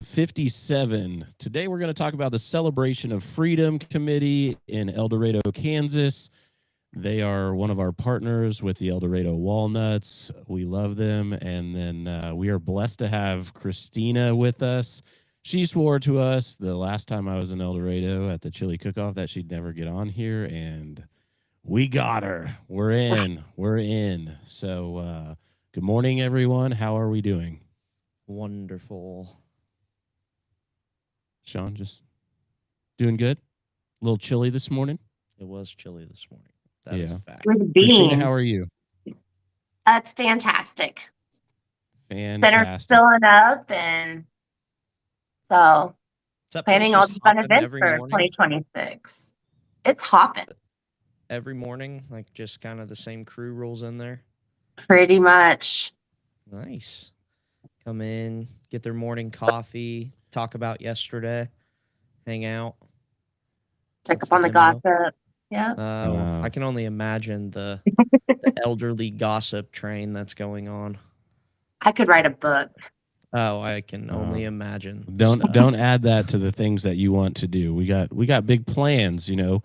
57. Today we're going to talk about the Celebration of Freedom Committee in El Dorado, Kansas. They are one of our partners with the El Dorado Walnuts. We love them. And then we are blessed to have Christina with us. She swore to us the last time I was in El Dorado at the chili cook-off that she'd never get on here, and we got her. We're in. So good morning, everyone. How are we doing? Wonderful. Sean, just doing good? A little chilly this morning? It was chilly this morning. That is a fact. Christina, how are you? It's fantastic. Fantastic. Center's filling up, and so planning all the fun events for 2026. It's hopping. Every morning, like just kind of the same crew rolls in there? Pretty much. Nice. Come in, get their morning coffee, talk about yesterday, hang out. Check up on the gossip. Yeah. I can only imagine the elderly gossip train that's going on. I could write a book. Oh, I can only imagine. Don't add that to the things that you want to do. We got big plans, you know.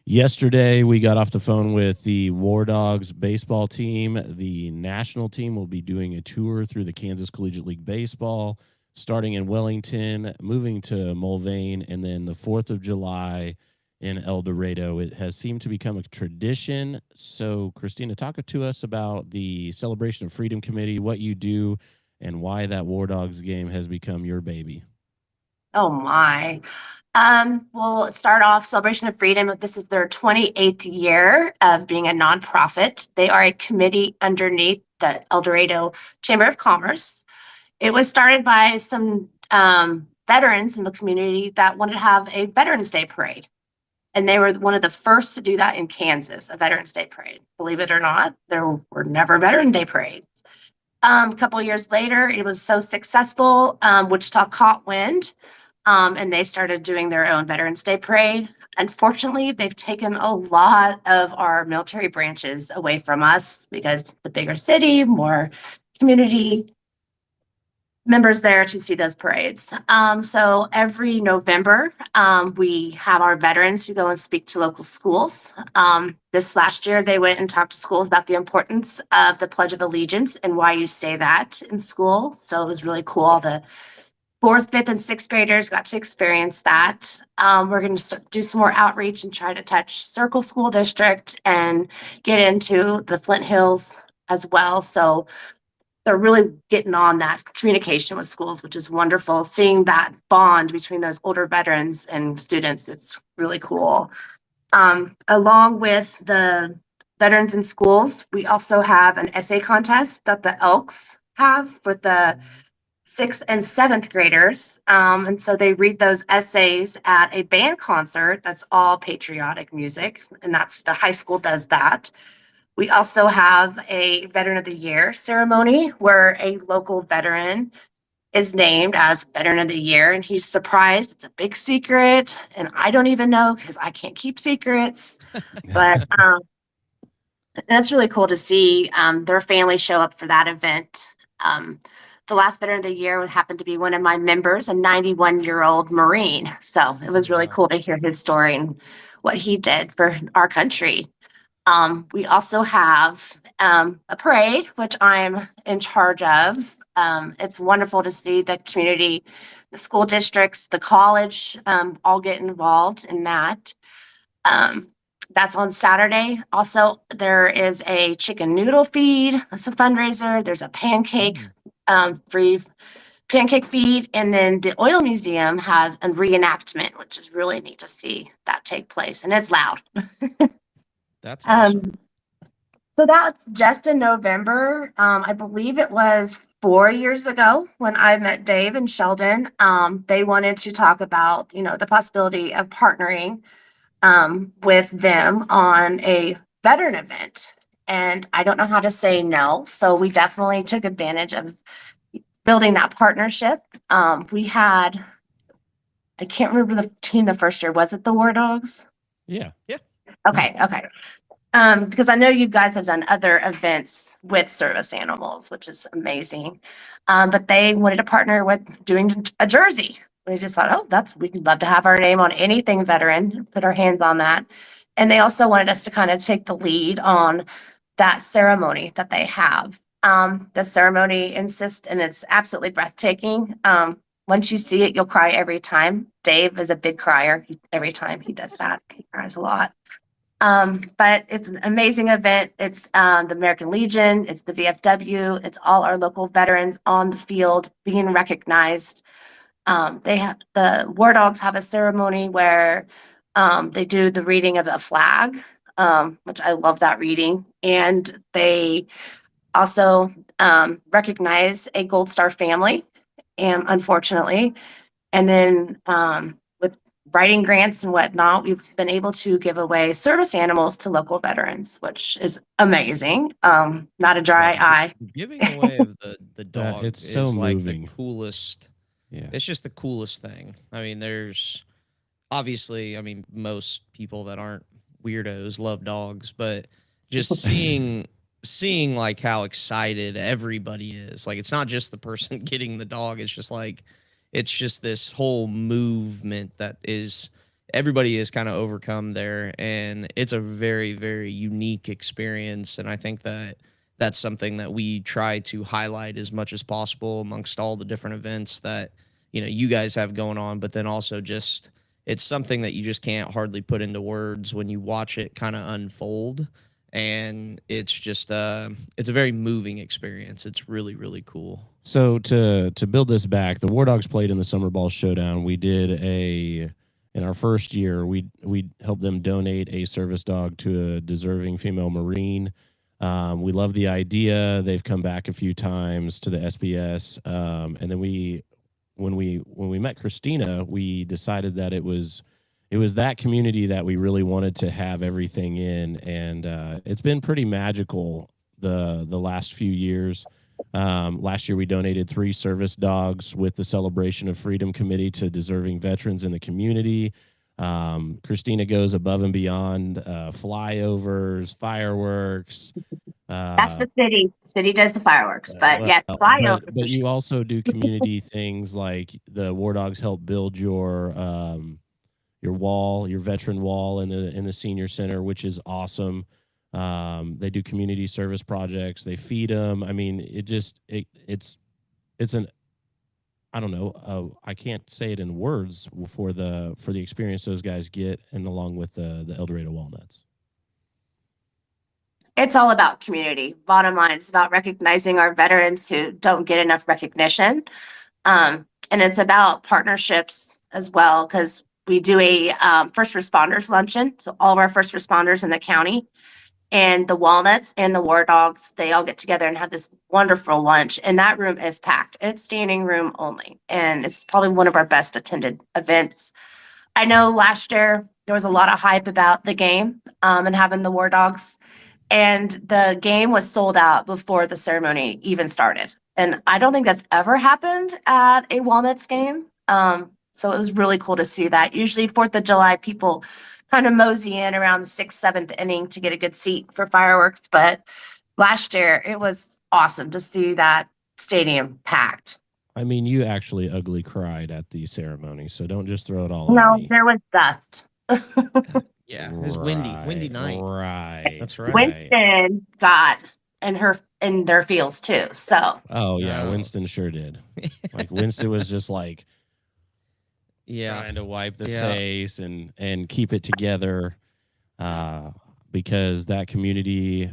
Yesterday we got off the phone with the War Dogs baseball team. The national team will be doing a tour through the Kansas Collegiate League Baseball, starting in Wellington, moving to Mulvane, and then the 4th of July in El Dorado. It has seemed to become a tradition. So, Christina, talk to us about the Celebration of Freedom Committee, what you do, and why that War Dogs game has become your baby. Oh, my. We'll start off Celebration of Freedom. This is their 28th year of being a nonprofit. They are a committee underneath the El Dorado Chamber of Commerce. It was started by some veterans in the community that wanted to have a Veterans Day parade. And they were one of the first to do that in Kansas, a Veterans Day parade. Believe it or not, there were never Veterans Day parades. A couple of years later, it was so successful, Wichita caught wind, and they started doing their own Veterans Day parade. Unfortunately, they've taken a lot of our military branches away from us because the bigger city, more community members there to see those parades. So every November, we have our veterans who go and speak to local schools. This last year, they went and talked to schools about the importance of the Pledge of Allegiance and why you say that in school. So it was really cool. The 4th, 5th, and 6th graders got to experience that. We're going to do some more outreach and try to touch Circle School District and get into the Flint Hills as well. So they're really getting on that communication with schools, which is wonderful. Seeing that bond between those older veterans and students, it's really cool. Along with the veterans in schools, we also have an essay contest that the Elks have for the 6th and 7th graders. And so they read those essays at a band concert that's all patriotic music, and that's the high school does that. We also have a Veteran of the Year ceremony where a local veteran is named as Veteran of the Year, and he's surprised. It's a big secret, and I don't even know because I can't keep secrets. But that's really cool to see their family show up for that event. The last Veteran of the Year happened to be one of my members, a 91-year-old Marine. So it was really cool to hear his story and what he did for our country. We also have a parade, which I'm in charge of. It's wonderful to see the community, the school districts, the college, all get involved in that. That's on Saturday. Also, there is a chicken noodle feed. It's a fundraiser. There's a pancake, free pancake feed. And then the Oil Museum has a reenactment, which is really neat to see that take place. And it's loud. That's awesome. So that's just in November. I believe it was 4 years ago when I met Dave and Sheldon. They wanted to talk about, the possibility of partnering with them on a veteran event. And I don't know how to say no. So we definitely took advantage of building that partnership. We had, I can't remember the team the first year. Was it the War Dogs? Yeah. Okay. Because I know you guys have done other events with service animals, which is amazing. But they wanted to partner with doing a jersey. We just thought, oh, we'd love to have our name on anything veteran, put our hands on that. And they also wanted us to kind of take the lead on that ceremony that they have. The ceremony insists, and it's absolutely breathtaking. Once you see it, you'll cry every time. Dave is a big crier. Every time he does that, he cries a lot. But it's an amazing event. It's the American Legion, it's the VFW, it's all our local veterans on the field being recognized. The War Dogs have a ceremony where they do the reading of a flag, which I love that reading. And they also recognize a Gold Star family, and unfortunately. And then with writing grants and whatnot, we've been able to give away service animals to local veterans, which is amazing. Not a dry eye. The giving away of the dog it's is so like moving. the coolest. Yeah. It's just the coolest thing. I mean, there's obviously, I mean, most people that aren't weirdos love dogs, but just seeing like how excited everybody is. Like, it's not just the person getting the dog. It's just this whole movement that is everybody is kind of overcome there, and it's a very, very unique experience. And I think that that's something that we try to highlight as much as possible amongst all the different events that, you know, you guys have going on, but then also just, it's something that you just can't hardly put into words when you watch it kind of unfold. And it's just, it's a very moving experience. It's really, really cool. So to build this back, the War Dogs played in the Summer Ball Showdown. We did in our first year, we helped them donate a service dog to a deserving female Marine. We love the idea. They've come back a few times to the SBS. And then when we met Christina, we decided that it was that community that we really wanted to have everything in. And it's been pretty magical the last few years. Last year, we donated 3 service dogs with the Celebration of Freedom Committee to deserving veterans in the community. Christina goes above and beyond, flyovers, fireworks. That's the city. City does the fireworks, but yes, but you also do community things like the War Dogs help build your wall, your veteran wall in the senior center, which is awesome. They do community service projects. They feed them. I mean, it's an, I don't know. I can't say it in words for the experience those guys get, and along with the El Dorado Walnuts. It's all about community. Bottom line, it's about recognizing our veterans who don't get enough recognition. And it's about partnerships as well, because we do a first responders luncheon. So all of our first responders in the county and the Walnuts and the War Dogs, they all get together and have this wonderful lunch. And that room is packed. It's standing room only. And it's probably one of our best attended events. I know last year there was a lot of hype about the game and having the War Dogs. And the game was sold out before the ceremony even started. And I don't think that's ever happened at a Walnuts game. So it was really cool to see that. Usually 4th of July, people kind of mosey in around the 6th, 7th inning to get a good seat for fireworks. But last year, it was awesome to see that stadium packed. I mean, you actually ugly cried at the ceremony, so don't just throw it all on me. No, there was dust. Yeah, it was windy night. Right. That's right. Winston got in their feels too. So. Oh yeah, No. Winston sure did. Like Winston was just like, Yeah. trying to wipe the face and keep it together, because that community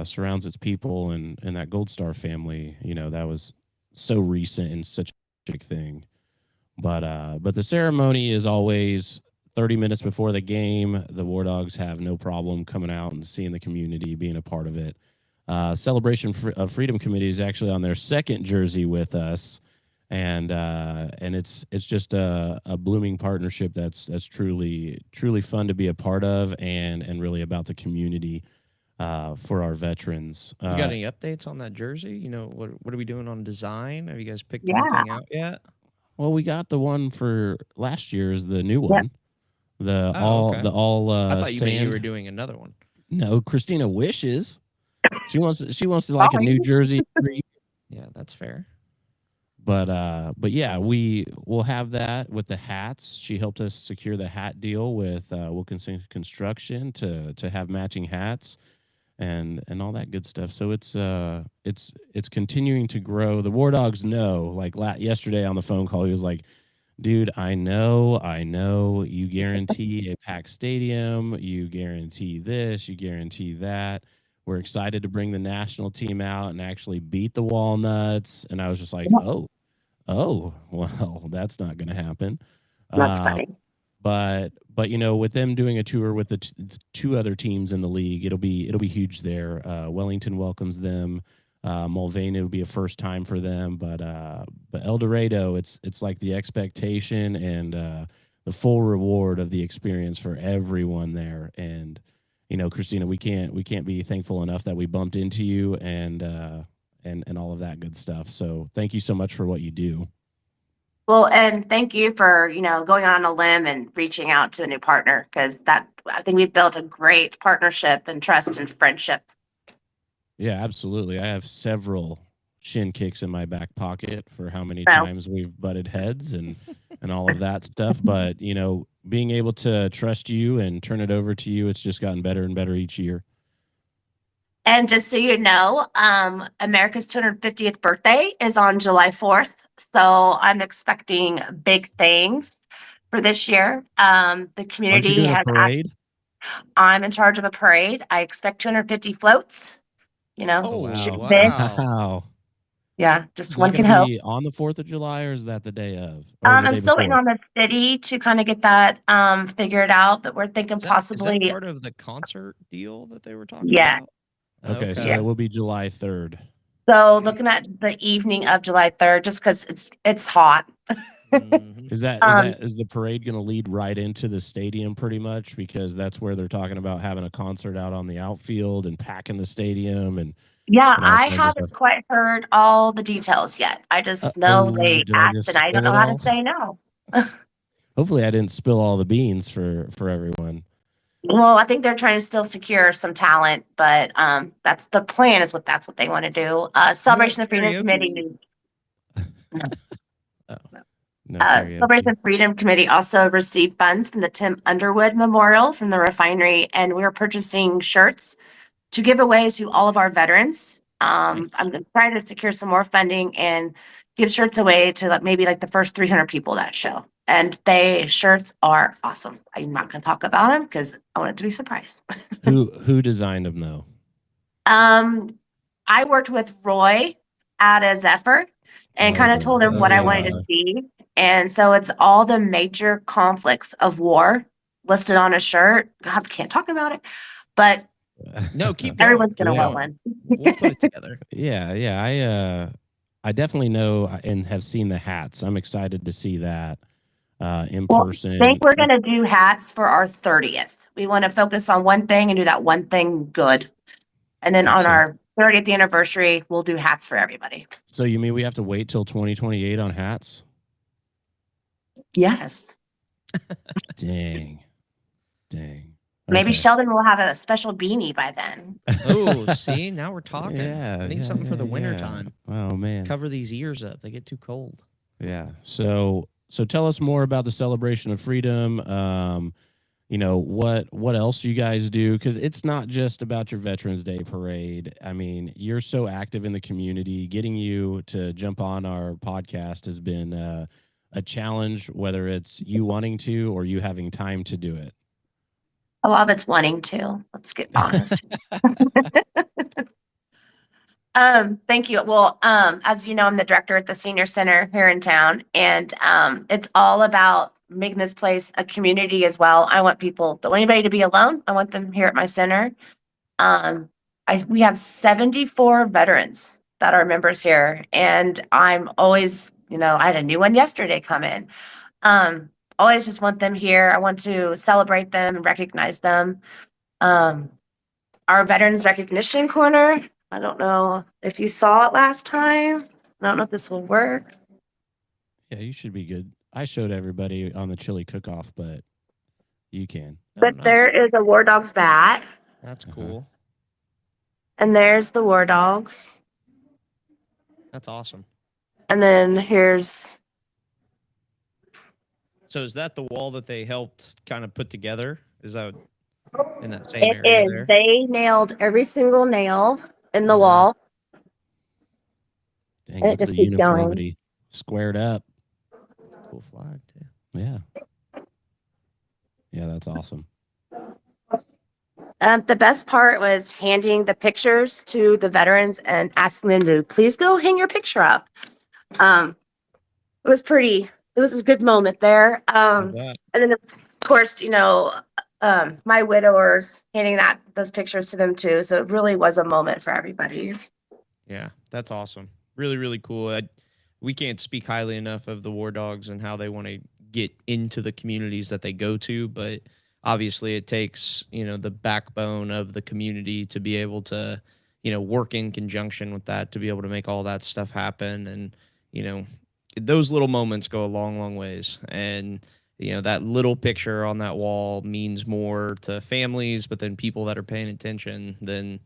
surrounds its people, and that Gold Star family, you know, that was so recent and such a big thing. But the ceremony is always 30 minutes before the game. The War Dogs have no problem coming out and seeing the community, being a part of it. Celebration of Freedom Committee is actually on their second jersey with us. And it's just a blooming partnership that's truly fun to be a part of, and really about the community for our veterans. You got any updates on that jersey? You know, what are we doing on design? Have you guys picked anything out yet? Well, we got the one for last year is the new one. Okay. I I thought you meant you sand. were doing another one. No, Christina wishes. She wants to like a New Jersey every year. Yeah, that's fair. But yeah, we will have that with the hats. She helped us secure the hat deal with Wilkinson Construction to have matching hats and all that good stuff. So it's continuing to grow. The War Dogs know. Like yesterday on the phone call, he was like, "Dude, I know. You guarantee a packed stadium. You guarantee this. You guarantee that. We're excited to bring the national team out and actually beat the Walnuts." And I was just like, "Oh, well, that's not going to happen." That's Uh, funny. but with them doing a tour with the two other teams in the league, it'll be huge there. Wellington welcomes them. Mulvaney will be a first time for them, but El Dorado, it's like the expectation and the full reward of the experience for everyone there. And Christina, we can't be thankful enough that we bumped into you and all of that good stuff. So thank you so much for what you do. Well, and thank you for, going on a limb and reaching out to a new partner, because I think we've built a great partnership and trust and friendship. Yeah, absolutely. I have several shin kicks in my back pocket for how many Wow. times we've butted heads and all of that stuff. But being able to trust you and turn it over to you, it's just gotten better and better each year. And just so you know, America's 250th birthday is on July 4th. So I'm expecting big things for this year. The Aren't you community doing a has, parade? I'm in charge of a parade. I expect 250 floats, Oh shoot wow! big. Wow! Yeah, Is just that one going can to hope. be on the 4th of July, or is that the day of, or the I'm day still waiting before? on the city to kind of get that figured out, but we're thinking Is that possibly, part of the concert deal that they were talking yeah, about? Okay, so yeah. Okay. it will be July 3rd. So looking at the evening of July 3rd, just because it's hot. Mhm. Is the parade going to lead right into the stadium pretty much, because that's where they're talking about having a concert out on the outfield and packing the stadium and Yeah, all I kinds of stuff. haven't quite heard all the details yet. I just know Oh, they did I asked just and I don't spill know it how to all? say no. Hopefully, I didn't spill all the beans for everyone. Well, I think they're trying to still secure some talent, but that's the plan that's what they want to do. Celebration of Freedom karaoke? Committee. No. Oh. No karaoke. Celebration of Freedom Committee also received funds from the Tim Underwood Memorial from the refinery, and we are purchasing shirts to give away to all of our veterans. I'm going to try to secure some more funding and give shirts away to maybe the first 300 people that show. And shirts are awesome. I'm not going to talk about them because I want it to be a surprise. Who designed them though? I worked with Roy at a Zephyr and kind of Okay. told him what I wanted to Okay. see. And so it's all the major conflicts of war listed on a shirt. God, can't talk about it, but No, keep going. everyone's Keep going to want going. one. We'll put it together. Yeah. I definitely know and have seen the hats. I'm excited to see that in Well, person. I think we're going to do hats for our 30th. We want to focus on one thing and do that one thing good. And then on So- our 30th anniversary, we'll do hats for everybody. So you mean we have to wait till 2028 on hats? Yes. Dang. Maybe Okay. Sheldon will have a special beanie by then. Oh, see, now we're talking. Yeah, I need yeah, something for the yeah, winter yeah. time. Oh man. Cover these ears up; they get too cold. Yeah. So tell us more about the celebration of freedom. What else you guys do, because it's not just about your Veterans Day parade. I mean, you're so active in the community. Getting you to jump on our podcast has been a challenge, whether it's you wanting to or you having time to do it. A lot of it's wanting to. Let's get honest. Thank you. Well, as you know, I'm the director at the senior center here in town, and it's all about making this place a community as well. I want anybody to be alone. I want them here at my center. We have 74 veterans that are members here, and I'm always, I had a new one yesterday come in. Always just want them here. I want to celebrate them and recognize them. Our Veterans Recognition Corner, I don't know if you saw it last time. I don't know if this will work. Yeah, you should be good. I showed everybody on the chili cook-off, but you can. Oh, But nice. there is a War Dogs bat. That's Uh-huh. cool. And there's the War Dogs. That's awesome. And then here's So is that the wall that they helped kind of put together? Is that in that same it area is. there? They nailed every single nail in the Mhm. wall. Dang, And it look at just the keeps going. uniformity. Squared up. Cool flag too. Yeah. Yeah, that's awesome. The best part was handing the pictures to the veterans and asking them to please go hang your picture up. It was a good moment there. I bet. And then of course, my widowers handing those pictures to them too. So it really was a moment for everybody. Yeah, that's awesome. Really, really cool. We can't speak highly enough of the War Dogs and how they want to get into the communities that they go to, but obviously it takes, the backbone of the community to be able to, work in conjunction with that to be able to make all that stuff happen. And, those little moments go a long, long ways. And, that little picture on that wall means more to families, but then people that are paying attention than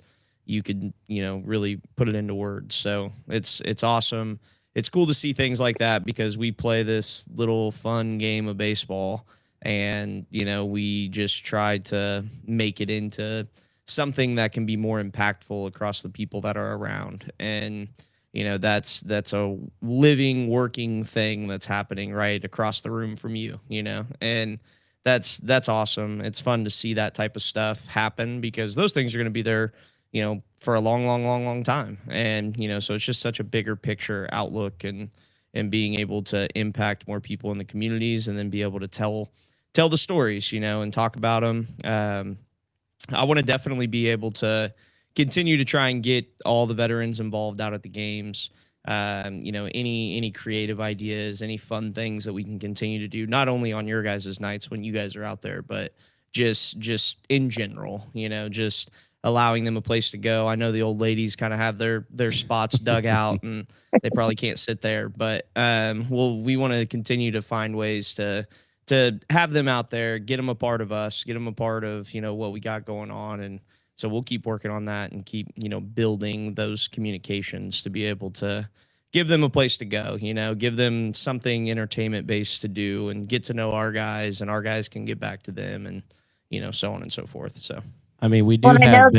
you could, really put it into words. So it's awesome. It's cool to see things like that because we play this little fun game of baseball and, we just try to make it into something that can be more impactful across the people that are around. And, that's a living, working thing that's happening right across the room from you, and that's awesome. It's fun to see that type of stuff happen because those things are going to be there, for a long, long, long, long time. And, so it's just such a bigger picture outlook and being able to impact more people in the communities and then be able to tell the stories, and talk about them. I want to definitely be able to continue to try and get all the veterans involved out at the games. Any creative ideas, any fun things that we can continue to do, not only on your guys' nights when you guys are out there, but just in general, just allowing them a place to go. I know the old ladies kind of have their spots dug out and they probably can't sit there, but we want to continue to find ways to have them out there, get them a part of us, get them a part of, what we got going on. And so we'll keep working on that and keep, building those communications to be able to give them a place to go, give them something entertainment based to do and get to know our guys and our guys can get back to them and, so on and so forth. So, I mean, we do have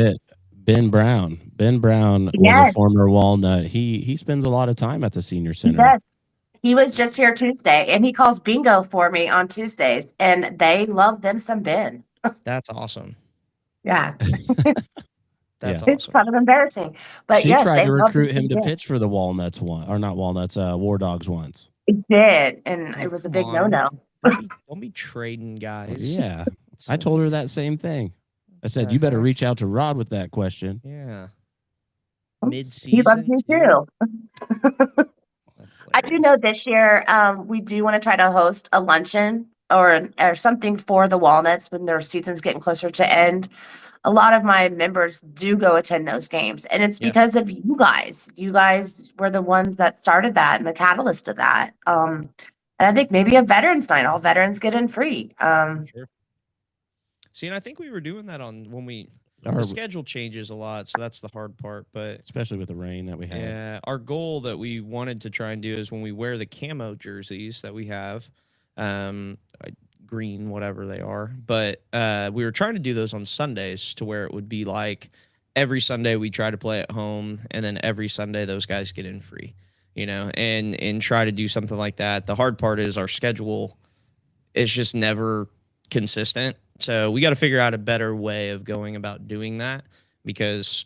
Ben Brown. Ben Brown was Yes. a former Walnut. He spends a lot of time at the senior center. Yes. He was just here Tuesday and he calls bingo for me on Tuesdays and they love them some Ben. That's awesome. Yeah. That's It's awesome. kind of embarrassing. But She yes, tried they to love recruit them him to some Ben. pitch for the Walnuts War Dogs once. It did. And Oh, it was a come big on. no-no. Don't be trading guys. Yeah. I told her that same thing. I said, the you better heck? reach out to Rod with that question. Yeah. He Mid-season. loves you too. That's I do hilarious. know this year we do want to try to host a luncheon or something for the Walnuts when their season's getting closer to end. A lot of my members do go attend those games, and it's Yeah. because of you guys. You guys were the ones that started that and the catalyst of that. And I think maybe a veterans night, all veterans get in free. Sure. See, and I think we were doing that when the Or, schedule changes a lot, so that's the hard part. But especially with the rain that we had. yeah, our goal that we wanted to try and do is when we wear the camo jerseys that we have, green, whatever they are. But we were trying to do those on Sundays to where it would be like every Sunday we try to play at home, and then every Sunday those guys get in free, and try to do something like that. The hard part is our schedule is just never consistent. So we got to figure out a better way of going about doing that because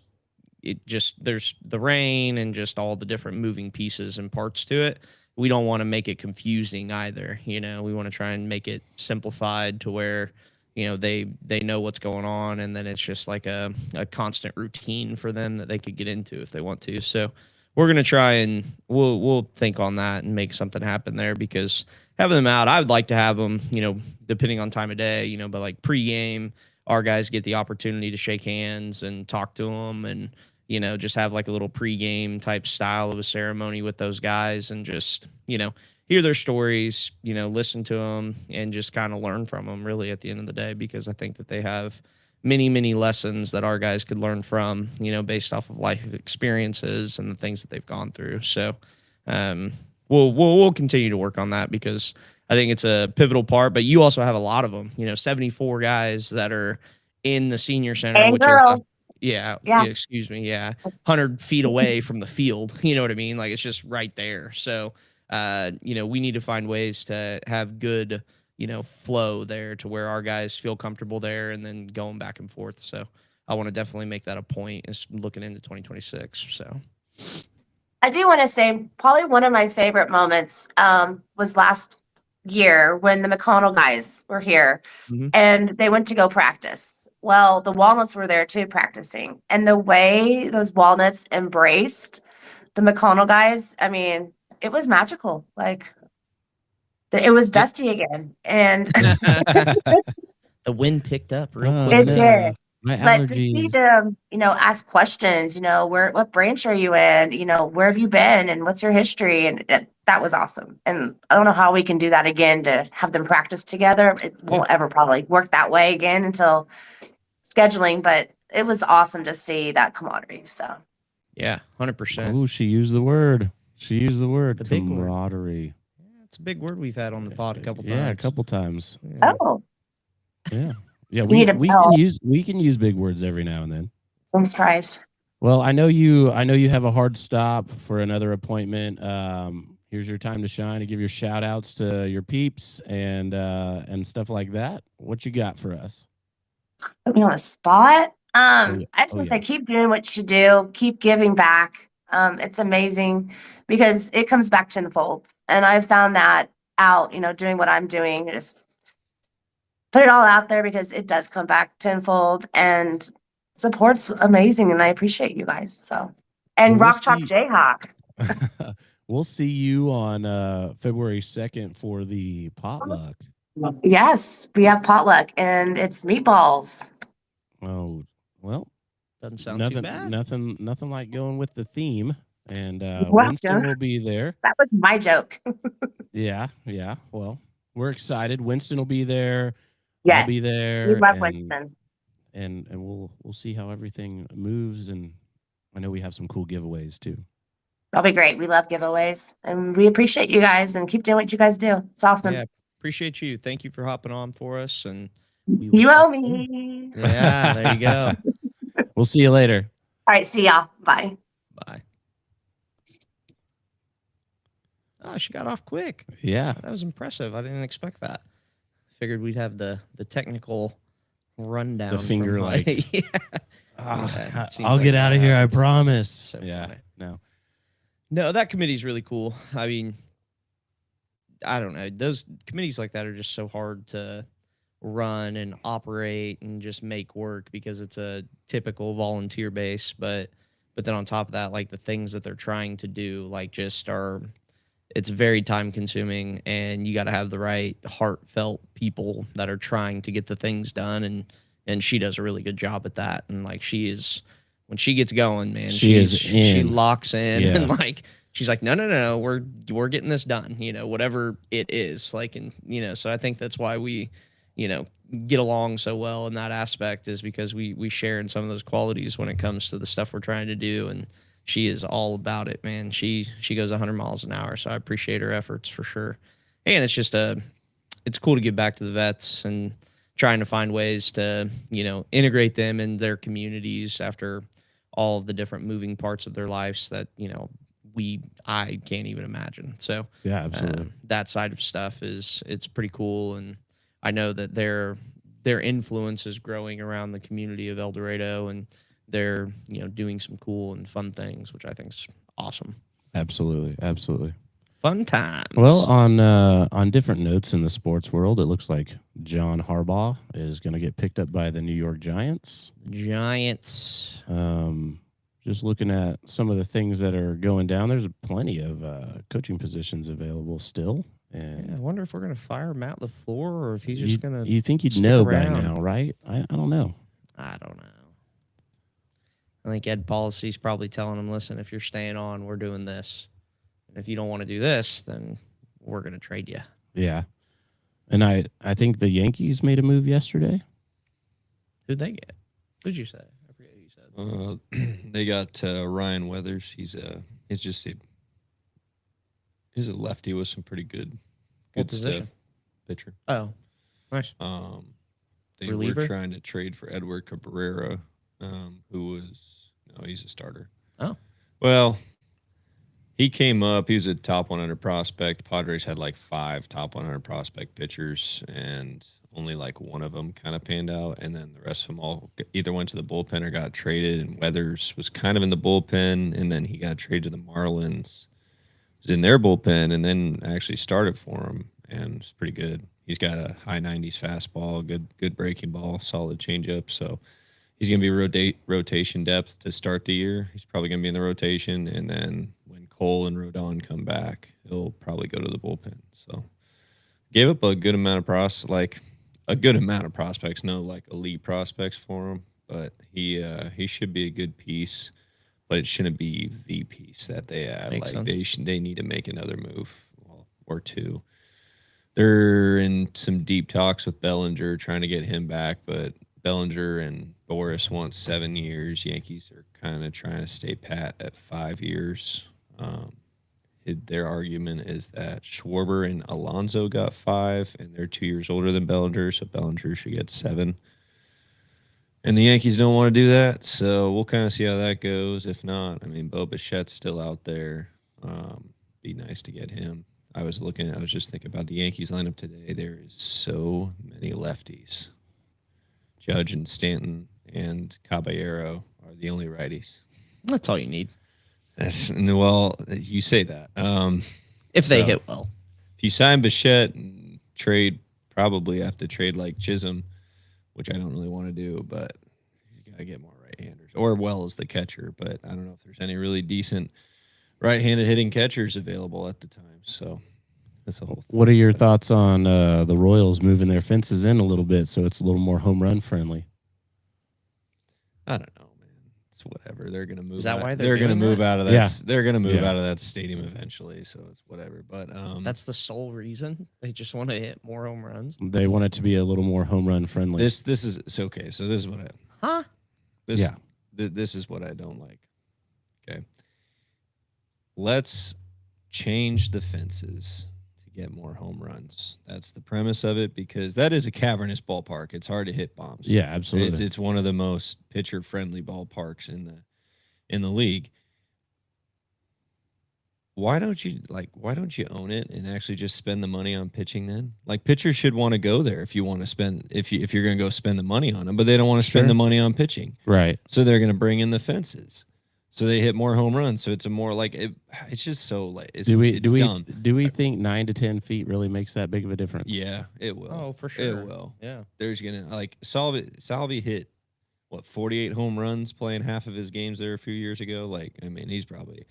there's the rain and just all the different moving pieces and parts to it. We don't want to make it confusing either. We want to try and make it simplified to where, they know what's going on. And then it's just like a constant routine for them that they could get into if they want to. So we're going to try and we'll think on that and make something happen there because having them out, I would like to have them, depending on time of day, but like pregame, our guys get the opportunity to shake hands and talk to them and, just have like a little pregame type style of a ceremony with those guys and just, hear their stories, listen to them and just kind of learn from them really at the end of the day, because I think that they have many lessons that our guys could learn from, based off of life experiences and the things that they've gone through. So we'll continue to work on that because I think it's a pivotal part. But you also have a lot of them, 74 guys that are in the senior center, And which girls. is yeah, Yeah. excuse me, 100 feet away from the field. You know what I mean? Like it's just right there. So we need to find ways to have good flow there to where our guys feel comfortable there and then going back and forth. So I want to definitely make that a point is looking into 2026. So I do want to say probably one of my favorite moments was last year when the McConnell guys were here and they went to go practice. Well, the Walnuts were there too practicing. And the way those Walnuts embraced the McConnell guys, I mean, it was magical. Like it was dusty again. And the wind picked up real Oh, quick. it did. My But to see allergies. them, ask questions, what branch are you in? Where have you been and what's your history? And that was awesome. And I don't know how we can do that again to have them practice together. It won't ever probably work that way again until scheduling, but it was awesome to see that camaraderie. So Yeah, 100%. Oh, she used the word. She used the word The big word. camaraderie. It's a big word we've had on the pod a couple times. Yeah, a couple times. Yeah. oh, Yeah. Yeah, need to tell. we can use big words every now and then. I'm surprised. Well, I know you have a hard stop for another appointment. Here's your time to shine to give your shout outs to your peeps and stuff like that. What you got for us? Put me on the spot. yeah. I just Oh, want yeah. to keep doing what you do, keep giving back. It's amazing because it comes back tenfold. And I've found that out, doing what I'm doing, just put it all out there because it does come back tenfold and support's amazing. And I appreciate you guys. So, and Well, Rock Chalk Jayhawk. We'll see you on February 2nd for the potluck. Yes, we have potluck and it's meatballs. Oh, well, Doesn't sound too bad. nothing like going with the theme. And Welcome. Winston will be there. That was my joke. Yeah. Well, we're excited. Winston will be there. Yes, I'll be there. we love and, Winston. and we'll see how everything moves. And I know we have some cool giveaways too. That'll be great. We love giveaways and we appreciate you guys and keep doing what you guys do. It's awesome. Yeah, appreciate you. Thank you for hopping on for us. And You owe me. Yeah, there you go. We'll see you later. All right, see y'all. Bye. Bye. Oh, she got off quick. Yeah. That was impressive. I didn't expect that. Figured we'd have the technical rundown. The finger from, like, yeah. Ah, It seems I'll like get that out of here. I happens. promise. So yeah. funny. No. No, that committee's really cool. I mean, I don't know. Those committees like that are just so hard to run and operate and just make work because it's a typical volunteer base. But then on top of that, like the things that they're trying to do, like just are, it's very time consuming and you got to have the right heartfelt people that are trying to get the things done. And she does a really good job at that. And like she is, when she gets going, man, she locks in and like she's like, no, we're getting this done, whatever it is. Like, and so I think that's why we, get along so well in that aspect is because we share in some of those qualities when it comes to the stuff we're trying to do. And she is all about it, man. She goes 100 miles an hour. So I appreciate her efforts for sure. And it's just it's cool to give back to the vets and trying to find ways to, integrate them in their communities after all of the different moving parts of their lives that, I can't even imagine. So Yeah, absolutely. that side of stuff it's pretty cool. And I know that their influence is growing around the community of El Dorado and they're, doing some cool and fun things, which I think is awesome. Absolutely. Fun times. Well, on different notes in the sports world, it looks like John Harbaugh is going to get picked up by the New York Giants. Giants. Just looking at some of the things that are going down, there's plenty of coaching positions available still. And Yeah, I wonder if we're going to fire Matt LaFleur or if he's just going to. you think you'd stick know around. by now, right? I don't know. I don't know. I think Ed Policy's probably telling him, listen, if you're staying on, we're doing this. And if you don't want to do this, then we're going to trade you. Yeah. And I think the Yankees made a move yesterday. Who'd they get? Who'd you say? I forget who you said. They got Ryan Weathers. He's just he's a lefty with some pretty good What stuff. position? Pitcher. Oh, nice. They Reliever? were trying to trade for Edward Cabrera, he's a starter. Oh. Well, he came up. He was a top 100 prospect. Padres had like 5 top 100 prospect pitchers, and only like one of them kind of panned out. And then the rest of them all either went to the bullpen or got traded. And Weathers was kind of in the bullpen, and then he got traded to the Marlins. Was in their bullpen, and then actually started for him, and it's pretty good. He's got a high 90s fastball, good breaking ball, solid changeup. So he's going to be rotation depth to start the year. He's probably going to be in the rotation, and then when Cole and Rodon come back, he'll probably go to the bullpen. So gave up a good amount of prospects, no like elite prospects for him, but he should be a good piece, but it shouldn't be the piece that they add. Makes Like sense. they need to make another move or two. They're in some deep talks with Bellinger, trying to get him back, but Bellinger and Boris want 7 years. Yankees are kind of trying to stay pat at 5 years. Their argument is that Schwarber and Alonso got 5, and they're 2 years older than Bellinger, so Bellinger should get 7. And the Yankees don't want to do that, so we'll kind of see how that goes. If not, I mean, Bo Bichette's still out there. Be nice to get him. I was just thinking about the Yankees lineup today. There is so many lefties. Judge and Stanton and Caballero are the only righties. That's all you need. Well, you say that. If they So- hit well. If you sign Bichette and probably have to trade like Chisholm, which I don't really want to do, but you got to get more right-handers. Or Wells, the catcher, but I don't know if there's any really decent right-handed hitting catchers available at the time. So that's a whole thing. What are your thoughts on the Royals moving their fences in a little bit so it's a little more home run friendly? I don't know, man. It's whatever. They're gonna move. Is that out. why they're gonna doing move that? out of that? Yeah. They're gonna move Yeah. out of that stadium eventually. So it's whatever. But That's the sole reason. They just want to hit more home runs. They want it to be a little more home run friendly. this is so okay. So this is what Huh? Yeah. This is what I don't like. Okay. Let's change the fences to get more home runs. That's the premise of it, because that is a cavernous ballpark. It's hard to hit bombs. Yeah, absolutely. It's one of the most pitcher friendly ballparks in the league. Why don't you own it and actually just spend the money on pitching then? Like, pitchers should want to go there if you're going to go spend the money on them, but they don't want to spend Sure. the money on pitching. Right. So they're going to bring in the fences. So they hit more home runs. So it's a more like it's just so like it's dumb. Do we think 9 to 10 feet really makes that big of a difference? Yeah, it will. Oh, for sure. It will. Yeah. There's gonna like Salvi hit 48 home runs playing half of his games there a few years ago. Like, I mean, he's probably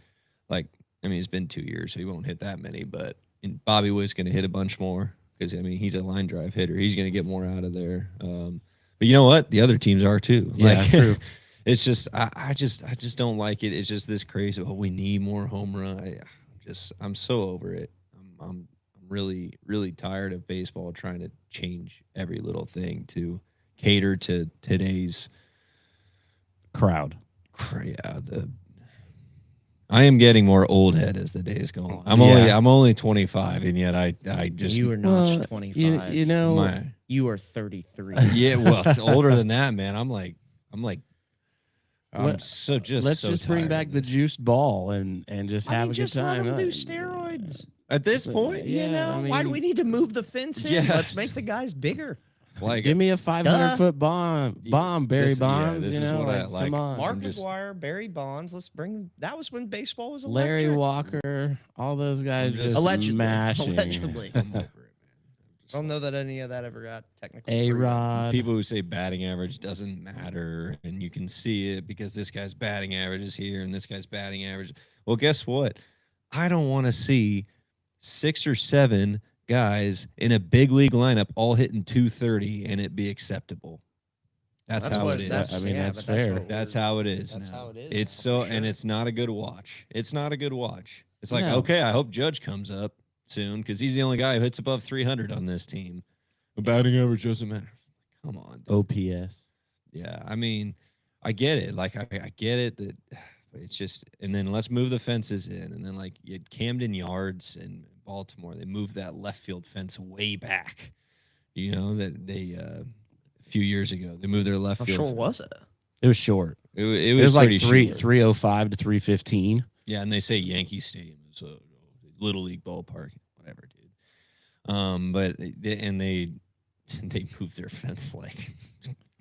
it's been 2 years, so he won't hit that many. But Bobby Witt's gonna hit a bunch more because he's a line drive hitter. He's gonna get more out of there. But you know what? The other teams are too. Yeah, true. It's just I just don't like it. It's just this crazy. Oh, we need more home run. I'm so over it. I'm really really tired of baseball trying to change every little thing to cater to today's Crowd. I am getting more old head as the days go on. I'm only 25, and yet I just You are not Well, 25. You know, my You are 33. yeah. Well, it's older than that, man. I'm Well, so just let's so just bring tired back of the this. juiced ball and just have a good just let time. them do steroids. At this point. Yeah, You know, I why do mean- we need to move the fence in? Yes. Let's make the guys bigger. Like Give me a 500-foot bomb, Barry this- yeah, Bonds. this you is know, what I like, like. come on. Mark I'm just- McGuire, Barry Bonds. Let's bring. That was when baseball was electric. Larry Walker, all those guys I'm just just- Allegedly. smashing. Allegedly. I'm over it, man. I don't know that any of that ever got technical. A-Rod. People who say batting average doesn't matter and you can see it because this guy's batting average is here and this guy's batting average. Well, guess what? I don't want to see 6 or 7 guys in a big league lineup all hitting 230 and it be acceptable. That's how what- it is. that's- I mean, that's but fair. what That's we're- how it is That's now. how it is. It's now, so, for and sure. it's not a good watch. It's not a good watch. It's like, No. okay, I hope Judge comes up soon because he's the only guy who hits above 300 on this team. The batting average doesn't matter. Come on. dude. OPS. Yeah, I mean, I get it. Like I get it that it's just, and then let's move the fences in, and then like you had Camden Yards in Baltimore, they moved that left field fence way back. You know that they a few years ago they moved their left How field. short fence. was it? It was short. It It was like pretty short. 305 to 315. Yeah, and they say Yankee Stadium is a little league ballpark, whatever, dude. But they moved their fence like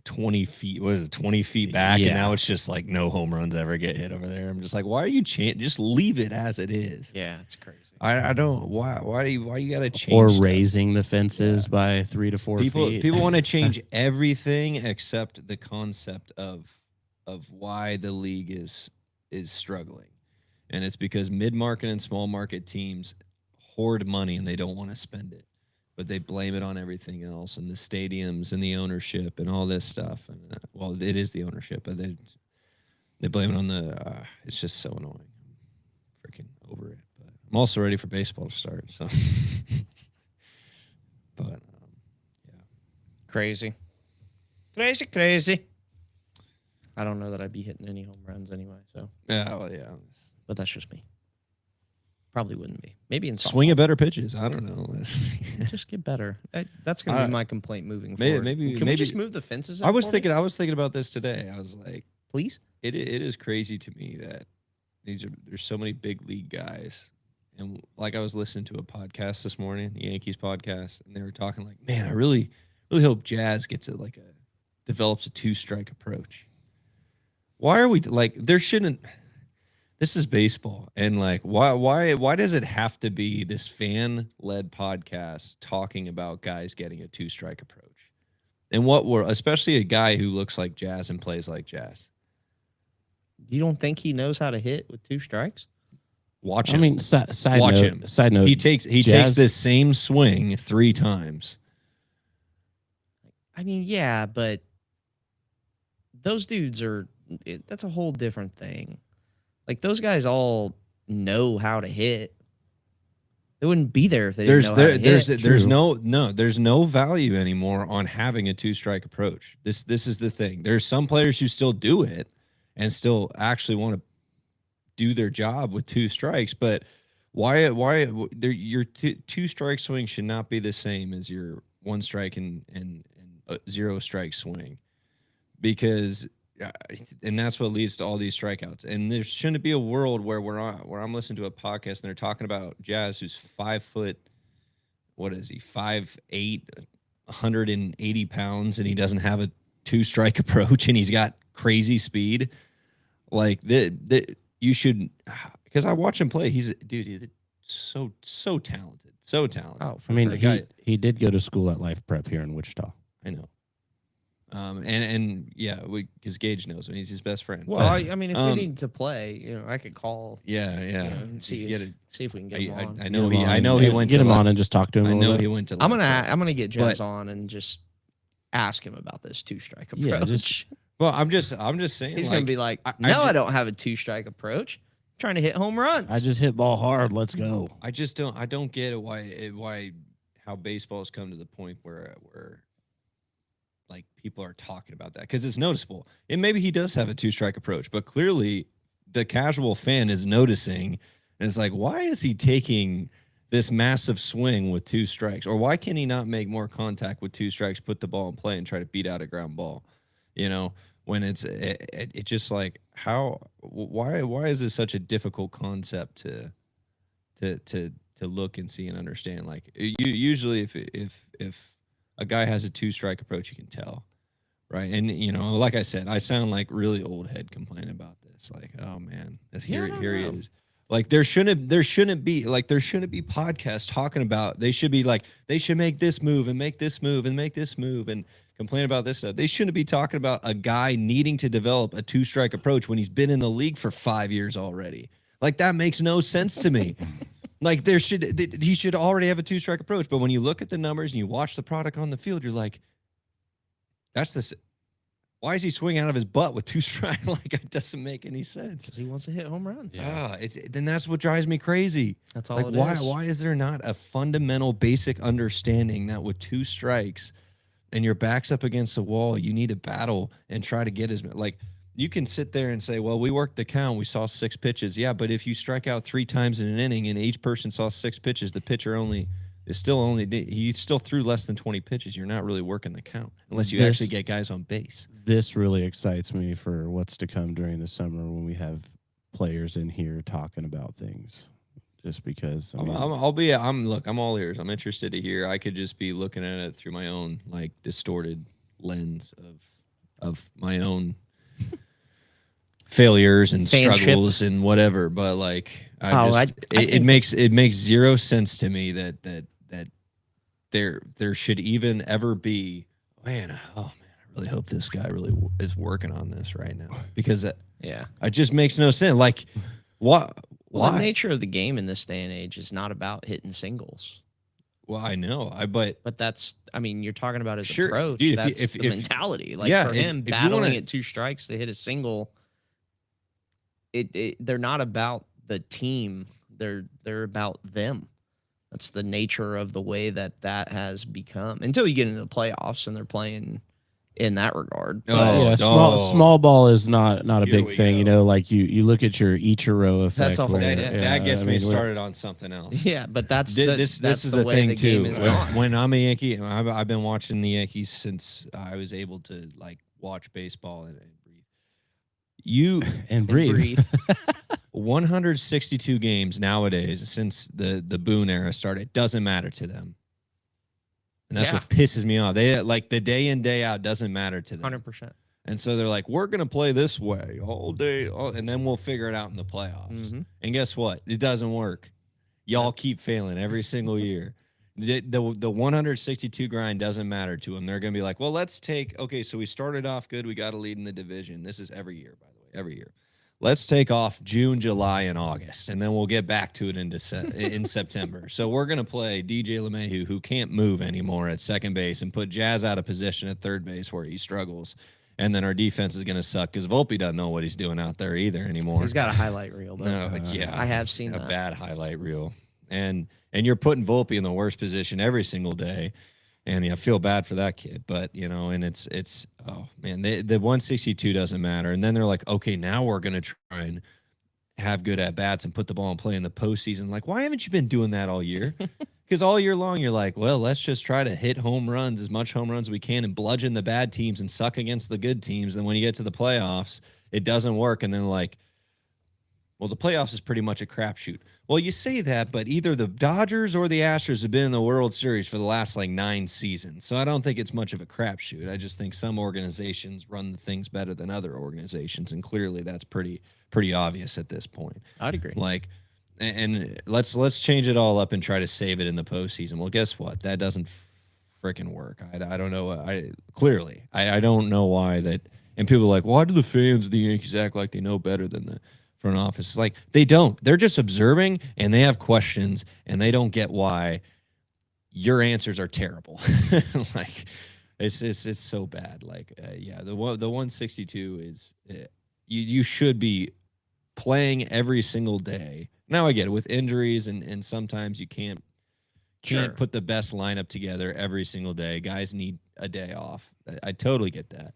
20 feet. What is it, 20 feet back? Yeah. And now it's just like no home runs ever get hit over there. I'm just like, why are you just leave it as it is? Yeah, it's crazy. I don't why you gotta change Or stuff? raising the fences by 3 to 4 feet. People want to change everything except the concept of why the league is struggling. And it's because mid-market and small market teams hoard money and they don't want to spend it. But they blame it on everything else and the stadiums and the ownership and all this stuff. And well, it is the ownership, but they blame it on the it's just so annoying. I'm freaking over it. But I'm also ready for baseball to start, so but yeah. Crazy. I don't know that I'd be hitting any home runs anyway, so Yeah, well, yeah. but that's just me. Probably wouldn't be. Maybe in Swing softball. at better pitches. I don't know. Just get better. That's gonna be my complaint moving maybe- forward. maybe- Can we maybe- just move the fences? I up was for me, thinking about this today. I was like, please. it is crazy to me that there's so many big league guys. And like I was listening to a podcast this morning, the Yankees podcast, and they were talking like, man, I really hope Jazz gets develops a 2-strike approach. Why are we like there shouldn't this is baseball, and like why does it have to be this fan-led podcast talking about guys getting a 2-strike approach? And especially a guy who looks like Jazz and plays like Jazz. You don't think he knows how to hit with 2 strikes? Watch I him. mean, side Watch note, him. Side note. He takes Jazz- this same swing 3 times. I mean, yeah, but those dudes that's a whole different thing. Like those guys all know how to hit. They wouldn't be there if they didn't know how to hit. There's True. no value anymore on having a 2-strike approach. This is the thing. There's some players who still do it and still actually want to do their job with 2 strikes, but why your 2-strike swing should not be the same as your 1 strike and 0 strike swing, because and that's what leads to all these strikeouts. And there shouldn't be a world where I'm listening to a podcast and they're talking about Jazz, who's 5 foot, what is he, 5'8", 180 pounds, and he doesn't have a 2-strike approach, and he's got crazy speed. Like you should, because I watch him play. He's so talented, so talented. Oh, I mean, For a guy- he did go to school at Life Prep here in Wichita. I know. And yeah, because Gage knows him. He's his best friend. well, But, I mean, if we need to play, I could call. yeah. And Just see get if, it. see if we can get him on. I know Get him I on. know he went Get to him Life- on and just talk to him. I a know little he bit. went to. I'm Life Prep. gonna get Jazz But- on and just ask him about this 2-strike approach. Yeah, just- Well, I'm just saying. He's like, gonna be like, I "No, I ju- don't have a 2-strike approach. I'm trying to hit home runs." I just hit ball hard. Let's go. I just don't. I don't get it. Why how baseball has come to the point where like people are talking about that, because it's noticeable. And maybe he does have a 2-strike approach, but clearly the casual fan is noticing, and it's like, why is he taking this massive swing with 2 strikes? Or why can he not make more contact with 2 strikes, put the ball in play, and try to beat out a ground ball? When it's just like, why is this such a difficult concept to look and see and understand? Like usually if a guy has a 2-strike approach, you can tell, right? And like I said, I sound like really old head complaining about this. Like, oh man, here he is. Like there shouldn't be podcasts talking about. They should be like, they should make this move and make this move and make this move and complain about this stuff. They shouldn't be talking about a guy needing to develop a 2-strike approach when he's been in the league for 5 years already. Like that makes no sense to me. Like he should already have a 2-strike approach. But when you look at the numbers and you watch the product on the field, you're like, why is he swinging out of his butt with 2 strikes? Like it doesn't make any sense. Because he wants to hit home runs. Then that's what drives me crazy. That's all Like it why is. why is there not a fundamental basic understanding that with 2 strikes, and your back's up against the wall, you need to battle and try to get as like you can sit there and say, well, we worked the count, we saw 6 pitches. Yeah, but if you strike out 3 times in an inning and each person saw 6 pitches, the pitcher he still threw less than 20 pitches. You're not really working the count unless you actually get guys on base. This really excites me for what's to come during the summer when we have players in here talking about things. Just because I'm all ears. I'm interested to hear. I could just be looking at it through my own like distorted lens of my own failures and Fanship. struggles and whatever. But like, it makes zero sense to me that there should even ever be. Man, I really hope this guy really is working on this right now, because it just makes no sense. Like, what? Well, the Why? nature of the game in this day and age is not about hitting singles. Well, I know. But that's, I mean, you're talking about his Sure, approach. dude, That's the mentality. Like yeah, for if him, you battling wanna- at 2 strikes to hit a single, they're not about the team. They're about them. That's the nature of the way that has become. Until you get into the playoffs and they're playing in that regard. Oh, But yeah, no. small ball is not a Here big we thing. go. You know, like you look at your Ichiro effect. That's a whole- where, that gets I me mean, started on something else. yeah, but that's This that's is the the way thing the game too. is gone. When I'm a Yankee, I've been watching the Yankees since I was able to like watch baseball and breathe. You and breathe. 162 games nowadays since the Boone era started. Doesn't matter to them, and that's what pisses me off. They like the day in day out doesn't matter to them. 100%. And so they're like, we're gonna play this way all day, and then we'll figure it out in the playoffs. Mhm. And guess what? It doesn't work. Y'all keep failing every single year. The 162 grind doesn't matter to them. They're gonna be like, well, let's take. Okay, so we started off good. We got a lead in the division. This is every year, by the way, every year. Let's take off June, July, and August, and then we'll get back to it in September. So we're gonna play DJ LeMahieu, who can't move anymore at second base, and put Jazz out of position at third base where he struggles. And then our defense is going to suck because Volpe doesn't know what he's doing out there either anymore. He's got a highlight reel though. No, yeah, I have seen a that. bad highlight reel, and you're putting Volpe in the worst position every single day, and I feel bad for that kid. But and it's oh man, the 162 doesn't matter. And then they're like, okay, now we're going to try and have good at bats and put the ball in play in the postseason. Like, why haven't you been doing that all year? Because all year long, you're like, well, let's just try to hit home runs, as much home runs as we can, and bludgeon the bad teams and suck against the good teams. And when you get to the playoffs, it doesn't work. And then like, well, the playoffs is pretty much a crapshoot. Well, you say that, but either the Dodgers or the Astros have been in the World Series for the last like 9 seasons. So I don't think it's much of a crapshoot. I just think some organizations run things better than other organizations. And clearly that's pretty obvious at this point. I'd agree. Like, and let's change it all up and try to save it in the postseason. Well, guess what? That doesn't freaking work. I don't know. I don't know why that. And people are like, why do the fans of the Yankees act like they know better than the front office? It's like they don't. They're just observing and they have questions and they don't get why your answers are terrible. Like it's so bad. Like the 162 is you should be playing every single day. Now I get it with injuries and sometimes you can't put the best lineup together every single day. Guys need a day off. I totally get that.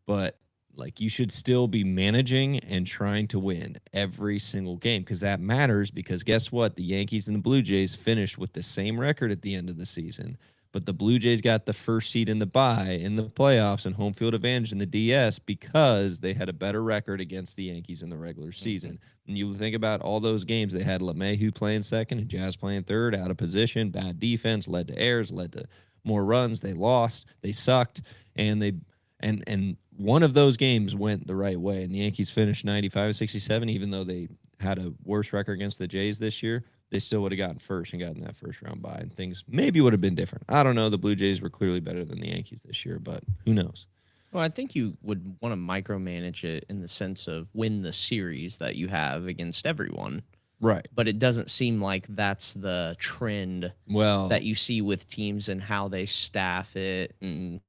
But like you should still be managing and trying to win every single game because that matters because guess what? The Yankees and the Blue Jays finished with the same record at the end of the season. But the Blue Jays got the first seed in the bye in the playoffs and home field advantage in the DS because they had a better record against the Yankees in the regular season. And you think about all those games, they had LeMahieu playing second and Jazz playing third, out of position, bad defense, led to errors, led to more runs. They lost, they sucked, and and one of those games went the right way. And the Yankees finished 95-67, even though they had a worse record against the Jays this year. They still would have gotten first and gotten that first round bye, and things maybe would have been different. I don't know. The Blue Jays were clearly better than the Yankees this year, but who knows? Well, I think you would want to micromanage it in the sense of win the series that you have against everyone. Right. But it doesn't seem like that's the trend Well, that you see with teams and how they staff it and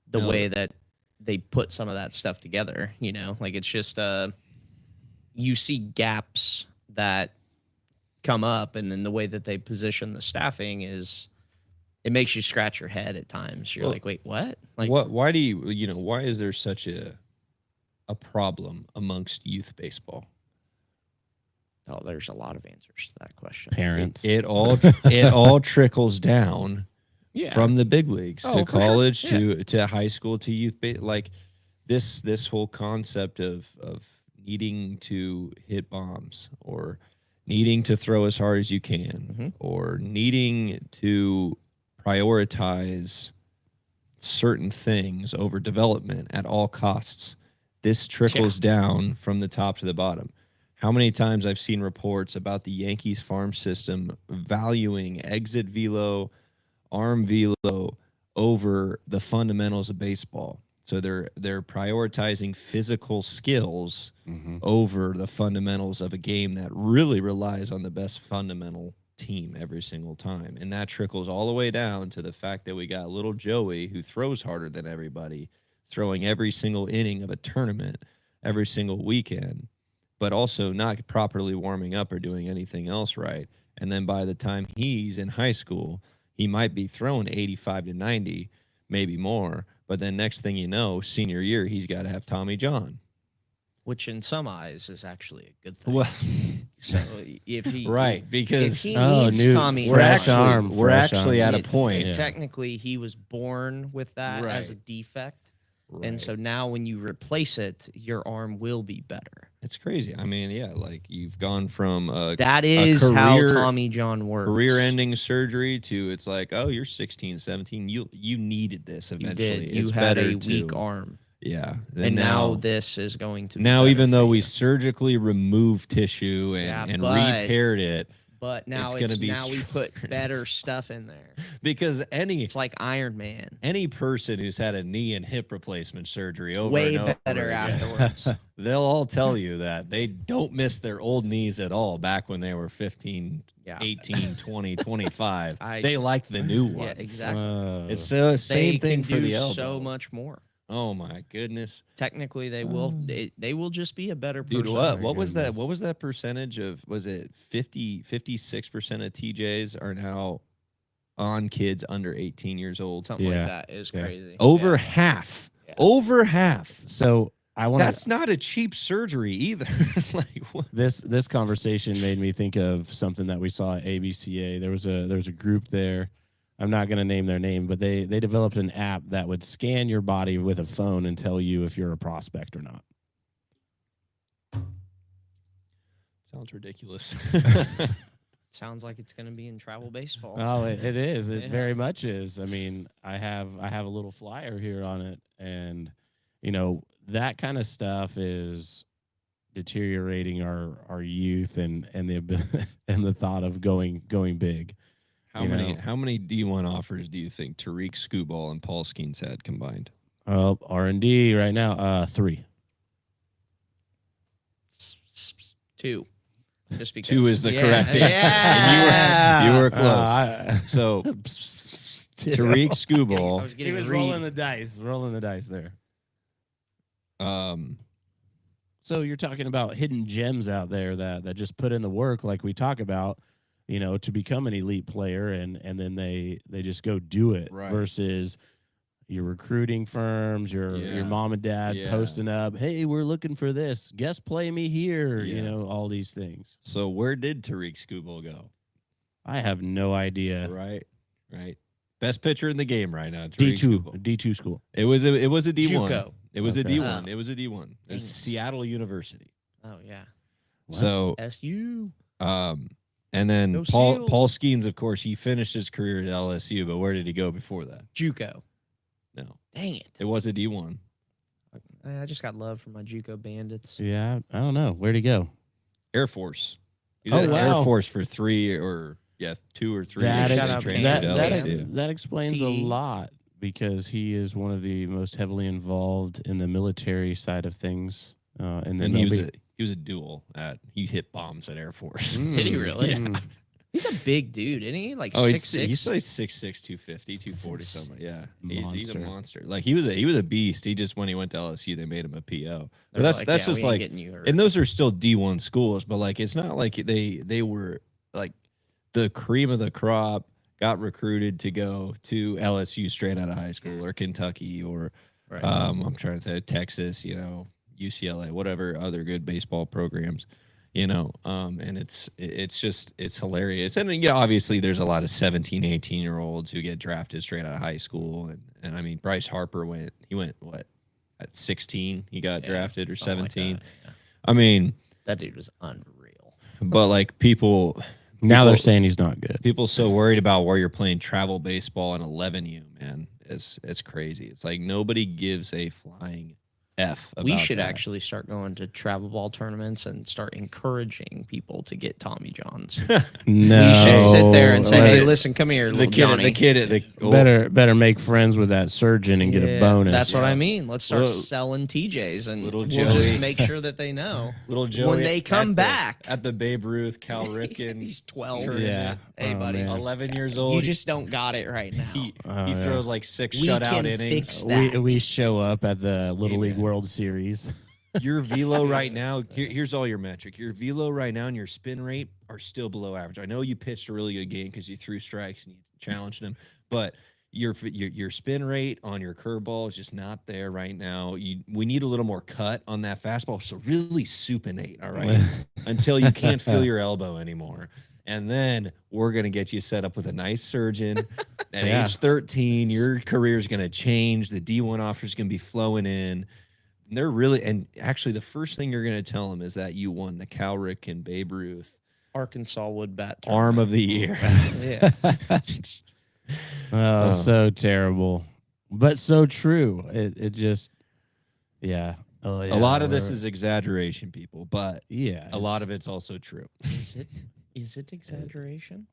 the No. way that they put some of that stuff together. Like it's just you see gaps that come up, and then the way that they position the staffing is it makes you scratch your head at times. You're Well, like, wait, what? Like, why do why is there such a problem amongst youth baseball? oh, there's a lot of answers to that question. Parents. It all trickles down Yeah. from the big leagues Oh, to for sure. college Yeah. to high school to youth like this whole concept of needing to hit bombs or needing to throw as hard as you can Mhm. or needing to prioritize certain things over development at all costs. This trickles down from the top to the bottom. How many times I've seen reports about the Yankees farm system valuing exit velo, arm velo over the fundamentals of baseball. So they're prioritizing physical skills Mhm. over the fundamentals of a game that really relies on the best fundamental team every single time. And that trickles all the way down to the fact that we got little Joey who throws harder than everybody, throwing every single inning of a tournament every single weekend, but also not properly warming up or doing anything else right. And then by the time he's in high school, he might be throwing 85 to 90, maybe more. But then next thing you know, senior year, he's got to have Tommy John. Which in some eyes is actually a good thing. Well, So if he right, if because he Oh, needs new- Tommy we're fresh John, arm, we're fresh actually arm. at a point. Yeah. technically he was born with that as a Right. defect. Right. And so now when you replace it, your arm will be better. It's crazy. I mean, yeah, like you've gone from a That is how career- Tommy John works. career-ending surgery to it's like, oh, you're 16, 17. You needed this You eventually. did. You It's had better a weak to- arm. Yeah. And now this is going to be now, better even though for we you. surgically removed tissue Yeah, and but- repaired it, But now It's it's, gonna be now we put stronger. better stuff in there. because It's like Iron Man. any person who's had a knee and hip replacement surgery over Way and over better again, afterwards. they'll all tell you that they don't miss their old knees at all back when they were 15, Yeah. 18, 20, 25. I- They like the new Yeah, ones. exactly. It's the same They thing can for do the elbow. so much more. Oh my goodness. Technically, they will. They will just be a better person. Dude, what my was that? goodness. What was that percentage of was it 56% of TJs are now on kids under 18 years old? Something Yeah. like that is Yeah. crazy. Over Yeah. half. Yeah. Over half. So I want That's not a cheap surgery either. Like what? this conversation made me think of something that we saw at ABCA. There was a group there. I'm not going to name their name, but they developed an app that would scan your body with a phone and tell you if you're a prospect or not. Sounds ridiculous. Sounds like it's going to be in travel baseball. Oh, it is. It Yeah. very much is. I mean, I have a little flyer here on it, and that kind of stuff is deteriorating our youth and the and the thought of going big. How You many know. how many D1 offers do you think Tariq Skubal and Paul Skeens had combined? R&D right now, 3. 2. Just because 2 is the Yeah, correct answer. Yeah. And you were close. So Tariq I Skubal, was He getting was rolling the dice there. So you're talking about hidden gems out there that just put in the work, like we talk about, to become an elite player, and then they just go do it. Right. Versus your recruiting firms, your Yeah. mom and dad Yeah. posting up, hey, we're looking for this. Guest play me here. Yeah. All these things. so where did Tariq Skubal go? I have no idea. Right. Best pitcher in the game right now. Tariq Skubal. D2 school. It was a D1. JUCO. It was a Okay. D1. Oh. It was a D1. It Dang was it. Seattle University. Oh yeah. Wow. So SU. and then Go Paul Seals. Paul Skeens, of course, he finished his career at LSU, but where did he go before that? JUCO. No. Dang it. It was a D1. I just got love for my JUCO bandits. Yeah, I don't know. Where'd he go? Air Force. He's Oh, at wow. Air Force for 3 or 2 or 3 That, years. Shout ex- out transferred Cam. to that, LSU. that explains a TE. lot, because he is one of the most heavily involved in the military side of things. And then And he was a dual he hit bombs at Air Force. Did he really? Yeah. He's a big dude, isn't he? Like Oh, 6'6". he's like 6'6", 250, 240 ins- something. Yeah, he's a Monster. monster. Like he was a beast. He just when he went to LSU, they made him a PO. But They're that's like, that's "Yeah, just we ain't like, getting you hurt." and those are still D1 schools, but like it's not like they were like the cream of the crop got recruited to go to LSU straight out of high school or Kentucky or Right. I'm trying to say Texas, UCLA, whatever other good baseball programs, and it's hilarious. And obviously there's a lot of 17, 18-year-olds who get drafted straight out of high school. And I mean, Bryce Harper went what, at 16, he got drafted or something like 17. that, yeah. I mean, That dude was unreal. but like people Now they're saying he's not good. people so worried about where you're playing travel baseball in 11U, man. It's crazy. It's like nobody gives a flying F about We should that. actually start going to travel ball tournaments and start encouraging people to get Tommy Johns. No, We should sit there and say, Well, "Hey, the- listen, come here, the little Johnny." kid, better make friends with that surgeon and get a Yeah, bonus. That's what I mean. Let's start Little- selling TJs, and little we'll Joey. just make sure that they know. little Joey when they come back. at the Babe Ruth Cal Ripken. He's 12. tournament. Yeah. Hey, Oh, buddy. man. 11 years old. You just don't got it right now. he Oh, he yeah. throws like 6 We shutout can innings. fix we that. show up at the Little League Amen. World Series. Your velo right now, here's all your metric. Your velo right now and your spin rate are still below average. I know you pitched a really good game because you threw strikes and you challenged them, but your spin rate on your curveball is just not there right now. We need a little more cut on that fastball. So really supinate, all right, until you can't feel your elbow anymore. And then we're going to get you set up with a nice surgeon. At Yeah. age 13, your career is going to change. The D1 offer is going to be flowing in. They're really, and actually, the first thing you're going to tell them is that you won the Cal Ripken Babe Ruth Arkansas would bat. Arm of the Year. Yeah. Oh, so terrible, but so true. It just, yeah. Oh, yeah. A lot of this is exaggeration, people, but yeah. a lot of it's also true. Is it exaggeration?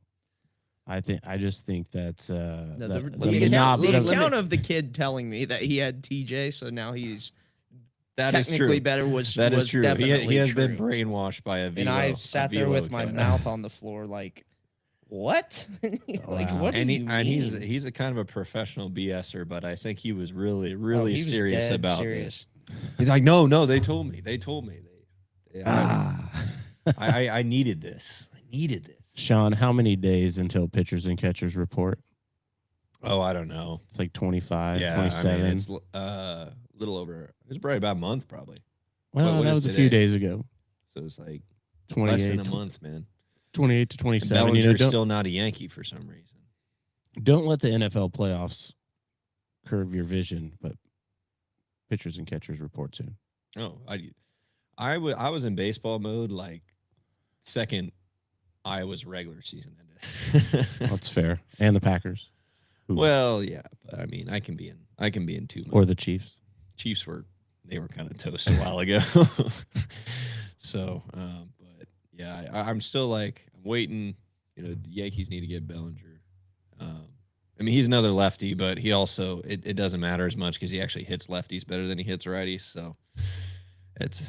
I just think that No, the the account, monopoly- the account of the kid telling me that he had TJ, so now he's That is technically true. better was That was is true. Definitely He has true. been brainwashed by a velo. And I a sat there velo with my account. mouth on the floor, like, what? Like, Wow. what? And do you he's mean? a kind of a professional BSer, but I think he was really, Oh, really he was serious dead about serious. this. He's like, no, they told me. Ah. I needed this. I needed this. Sean, how many days until pitchers and catchers report? Oh, I don't know. It's like 25, Yeah, 27. I mean, it's little over. It's probably about a month, probably. well, what that is was a few today? days ago. So it's like 28, less than a month, man. 28 to And 27. Bellinger's Don't, still not a Yankee for some reason. don't let the NFL playoffs curve your vision, but pitchers and catchers report soon. Oh, I was in baseball mode like second Iowa's regular season ended. That's fair. And the Packers Well, yeah, but I mean, I can be in two or modes. the Chiefs. Chiefs were kind of toast a while ago. So, but yeah, I'm still like I'm waiting. The Yankees need to get Bellinger. I mean, he's another lefty, but he also it doesn't matter as much because he actually hits lefties better than he hits righties. So that's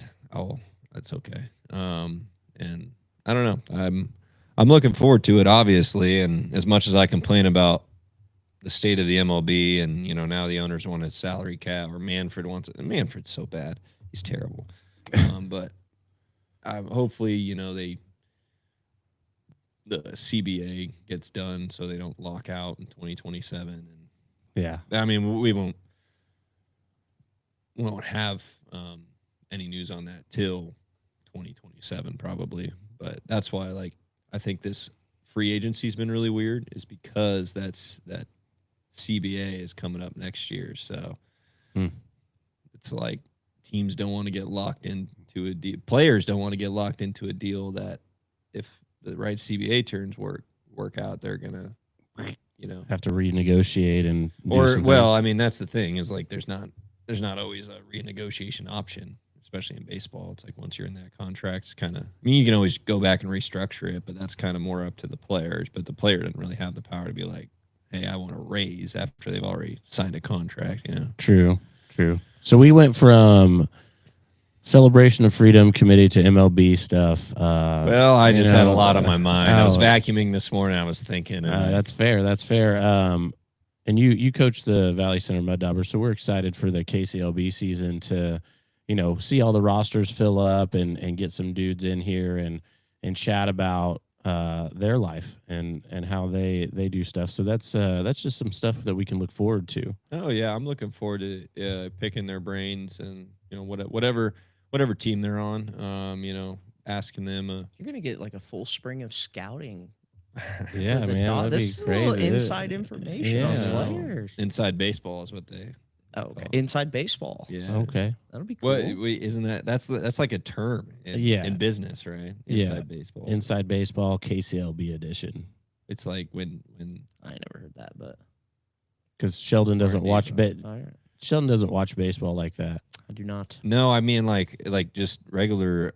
okay. And I don't know. I'm looking forward to it, obviously. And as much as I complain about the state of the MLB, and now the owners want a salary cap, or Manfred wants it. And Manfred's so bad; he's terrible. But hopefully, the CBA gets done so they don't lock out in 2027. And Yeah. I mean, we won't have any news on that till 2027 probably. But that's why, I think this free agency's been really weird, is because that CBA is coming up next year. So it's like teams don't want to get locked into a deal. Players don't want to get locked into a deal that if the right CBA terms work out, they're gonna, Have to renegotiate and do or some well, I things. mean, that's the thing is there's not always a renegotiation option, especially in baseball. It's like once you're in that contract, it's kind of, you can always go back and restructure it, but that's kind of more up to the players. But the player doesn't really have the power to be like, hey, I want to raise after they've already signed a contract, True. So we went from Celebration of Freedom Committee to MLB stuff. Well, I just had a lot on my mind. I was oh. vacuuming this morning. I was thinking. That's fair. And you coach the Valley Center Mud Daubers, so we're excited for the KCLB season to, see all the rosters fill up and get some dudes in here and chat about their life and how they do stuff. So that's just some stuff that we can look forward to. Oh yeah, I'm looking forward to picking their brains and whatever team they're on. Asking them. You're gonna get like a full spring of scouting. Yeah, for the man, dog. that'd This be is a little crazy. inside information on Yeah. players. Inside baseball is what they. Oh, okay. Oh. Inside baseball. Yeah. Okay. That'll be cool. What? Wait, isn't that's like a term Yeah. in business, right? Yeah. Inside baseball. Inside baseball, KCLB edition. It's like when I never heard that, but Because Sheldon doesn't Or watch baseball. all right. Sheldon doesn't watch baseball like that. I do not. no, I mean like just regular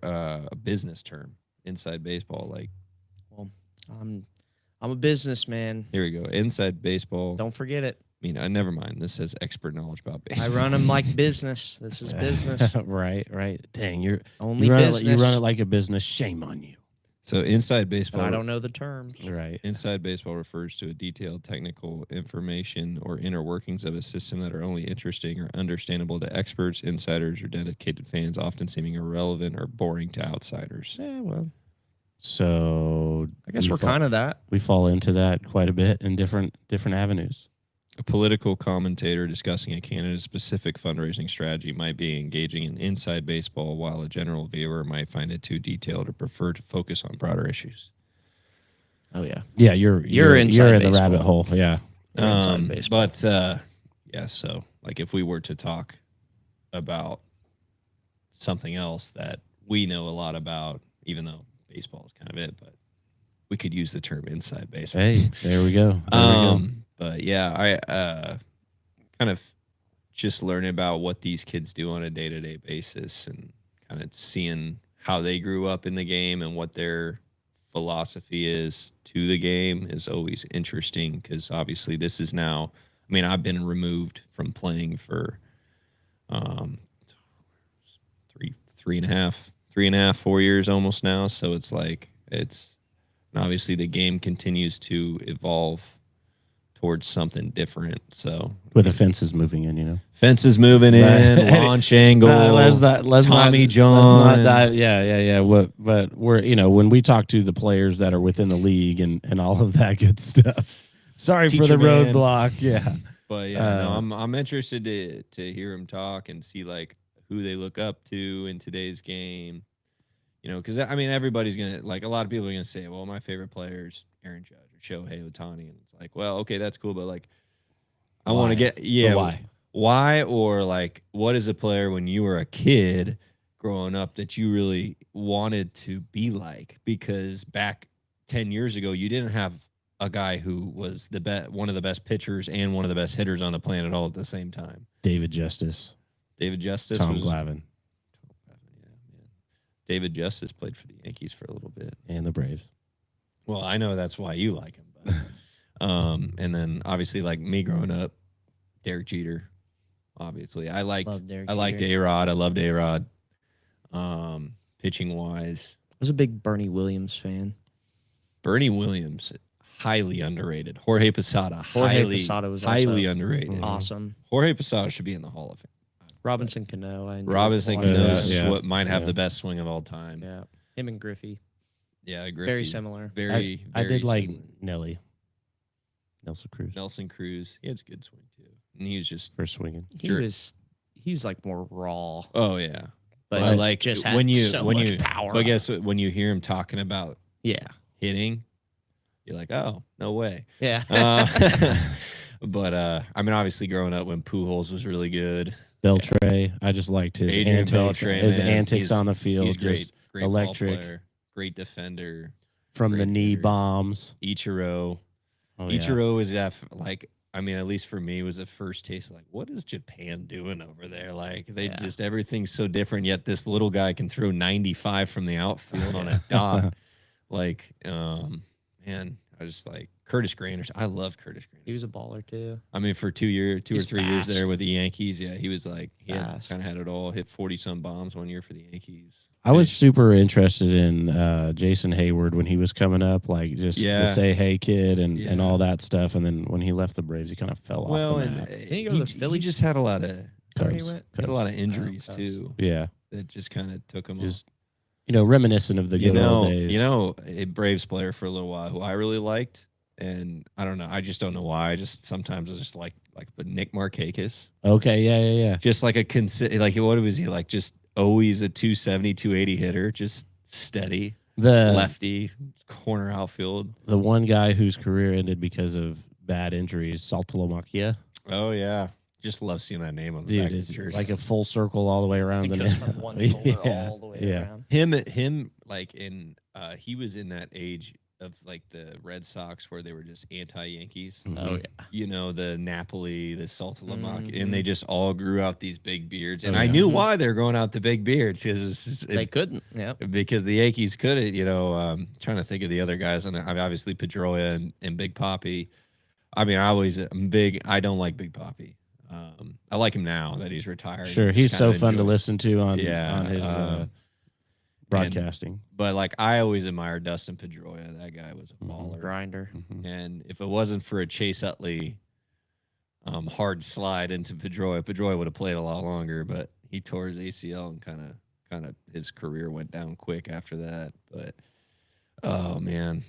business term. Inside baseball, like Well, I'm a businessman. here we go. Inside baseball. Don't forget it. I mean, never mind. This says expert knowledge about I baseball. run them like business. This is business. right. Dang, you Only run business. you run it like a business. Shame on you. So inside but baseball. I don't know the terms. Right. Inside baseball refers to a detailed technical information or inner workings of a system that are only interesting or understandable to experts, insiders, or dedicated fans, often seeming irrelevant or boring to outsiders. Yeah, well, So I guess we're kind of that. we fall into that quite a bit in different avenues. A political commentator discussing a candidate's specific fundraising strategy might be engaging in inside baseball, while a general viewer might find it too detailed or prefer to focus on broader issues. Oh yeah. Yeah, you're inside in the baseball. rabbit hole. Yeah. You're inside baseball. But yeah, so like if we were to talk about something else that we know a lot about, even though baseball is kind of it, but we could use the term inside baseball. Hey, there we go. But yeah, I kind of just learning about what these kids do on a day-to-day basis and kind of seeing how they grew up in the game and what their philosophy is to the game is always interesting because obviously this is now, I mean, I've been removed from playing for 4 years almost now. So it's like, and obviously the game continues to evolve towards something different. So With the fences moving in, fences moving in, Right. launch angle, let's Tommy not, John. Let's not dive, yeah. But we're when we talk to the players that are within the league and all of that good stuff. Sorry for Teacher the man. roadblock. Yeah. But yeah, no, I'm interested to hear him talk and see like who they look up to in today's game. Because I mean, everybody's gonna like a lot of people are gonna say, "Well, my favorite player is Aaron Judge or Shohei Ohtani," and it's like, well, okay, that's cool, but like, I want to Why? get But why, or like, what is a player when you were a kid growing up that you really wanted to be like? Because back 10 years ago, you didn't have a guy who was one of the best pitchers and one of the best hitters on the planet all at the same time. David Justice, David Justice, Tom was, Glavine, yeah. David Justice played for the Yankees for a little bit. and the Braves. Well, I know that's why you like him. But, and then obviously, like me growing up, Derek Jeter. Obviously, I liked Jeter. A-Rod. I loved A-Rod. Pitching wise, I was a big Bernie Williams fan. Bernie Williams, highly underrated. Jorge Posada, Jorge Posada was highly also underrated. Mhm. awesome. Jorge Posada should be in the Hall of Fame. Robinson Cano. I enjoyed Robinson a lot. Cano Yeah, is yeah, what might have yeah. the best swing of all time. Yeah, him and Griffey. Yeah, Griffey, Very similar. Very, I very did like similar. Nelson Cruz Nelson Cruz. He has a good swing too, and he was just. for swinging. Sure. He was like more raw, Oh yeah, but Well, like just had when you so when much you power. But guess what? When you hear him talking about Yeah, hitting, you're like, oh, no way. yeah. But I mean, obviously, growing up when Pujols was really good, Beltray, I just liked his Adrian antics, Beltre, his man, antics he's- on the field, he's great, just great electric. ball player, great defender. from the great knee hitter. bombs. Ichiro, Oh, yeah. Ichiro is like. I mean, at least for me, was the first taste of like, what is Japan doing over there? Like, they Yeah. just everything's so different. Yet this little guy can throw 95 from the outfield on a dot. Like, man, I just like Curtis Granderson. I love Curtis Granderson. He was a baller too. I mean, for 2 or He's 3 years there fast. with the Yankees, yeah, he was like he Fast. kind of had it all. Hit 40-some bombs one year for the Yankees. I was Finished- super interested in Jason Hayward when he was coming up, like just Yeah. the say hey kid and Yeah. all that stuff. And then when he left the Braves, he kind of fell well, off the and map. Didn't he go to the Phillies? He just had a lot of where he Cubs. went? had a lot of Cubs. injuries Cubs. too Yeah, that just kind of took him just reminiscent of the good old days. A Braves player for a little while who I really liked, and I don't know, I just don't know why. I just sometimes I just like but Nick Markakis, Okay, yeah. just like like what was he like? Just always a 270, 280 hitter, just steady The lefty corner outfield. the one guy whose career ended because of bad injuries, Saltalamacchia. Oh yeah, just love seeing that name on the Dude, back of it's the jersey. like a full circle all the way around It the goes net. from one shoulder Yeah, all the way yeah. around. him like in he was in that age of like the Red Sox where they were just anti-Yankees. Oh Mhm. yeah. The Napoli, the Saltalamacchia, Mhm. and they just all grew out these big beards. And Oh, I yeah. knew Mhm. why they're growing out the big beards because They couldn't. Yeah. because the Yankees couldn't. Trying to think of the other guys on there. I mean, obviously Pedroia and Big Papi. I mean, I don't like Big Papi. I like him now that he's retired. Sure, Just he's kinda so fun to enjoy- listen to on Yeah, his broadcasting. But like I always admired Dustin Pedroia. That guy was a Mhm. baller. Grinder. Mhm. And if it wasn't for a Chase Utley hard slide into Pedroia would have played a lot longer. But he tore his ACL and kind of his career went down quick after that. But oh man,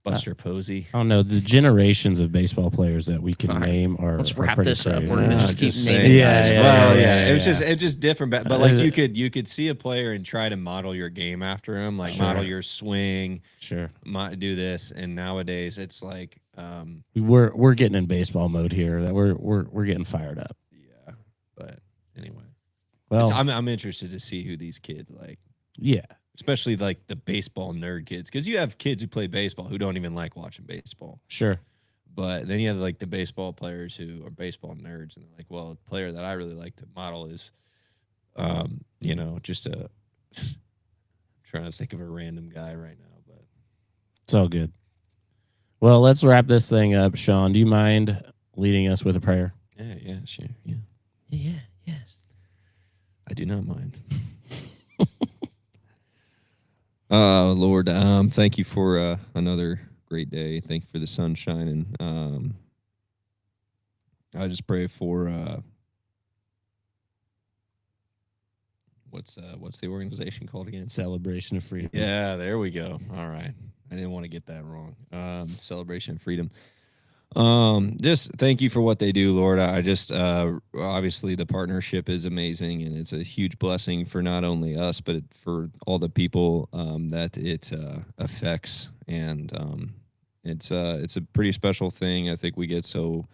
Buster Posey. I don't know, the generations of baseball players that we can All right, name are let's are wrap pretty this up. crazy. We're gonna Yeah, just keep just naming saying. guys. Yeah. It was just different. But like Uh, you could see a player and try to model your game after him, like Sure. model your swing, Sure. do this. And nowadays it's like, We're getting in baseball mode here. That we're getting fired up. yeah. But anyway, Well, I'm interested to see who these kids like, yeah. especially like the baseball nerd kids, because you have kids who play baseball who don't even like watching baseball. Sure. But then you have like the baseball players who are baseball nerds, and they're like, well, a player that I really like to model is, just a. Trying to think of a random guy right now, but It's all good. Well, let's wrap this thing up. Sean, do you mind leading us with a prayer? yeah, sure, yeah, Yeah. Yes. I do not mind. Lord, thank you for another great day. Thank you for the sun shining. I just pray for what's the organization called again? Celebration of Freedom. Yeah, there we go. All right. I didn't want to get that wrong. Celebration of Freedom. Just thank you for what they do, Lord. I just obviously the partnership is amazing, and it's a huge blessing for not only us, but for all the people that it affects. And it's a pretty special thing. I think we get so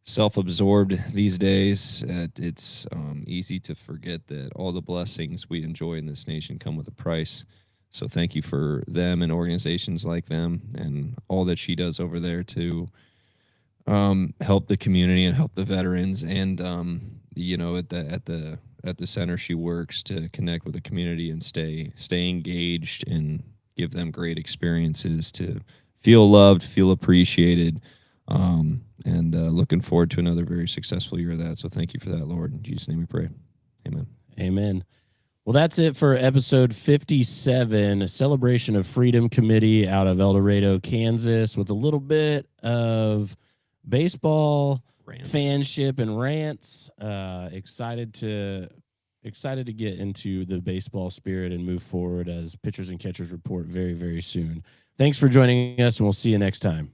self-absorbed these days that it's easy to forget that all the blessings we enjoy in this nation come with a price. So thank you for them and organizations like them and all that she does over there to help the community and help the veterans. And at the center she works to connect with the community and stay engaged and give them great experiences to feel loved, feel appreciated. And looking forward to another very successful year of that. So thank you for that, Lord. In Jesus' name we pray. Amen. Amen. Well, that's it for episode 57, a Celebration of Freedom Committee out of El Dorado, Kansas, with a little bit of baseball Rants. fanship and rants. Excited to get into the baseball spirit and move forward as pitchers and catchers report very, very soon. Thanks for joining us, and we'll see you next time.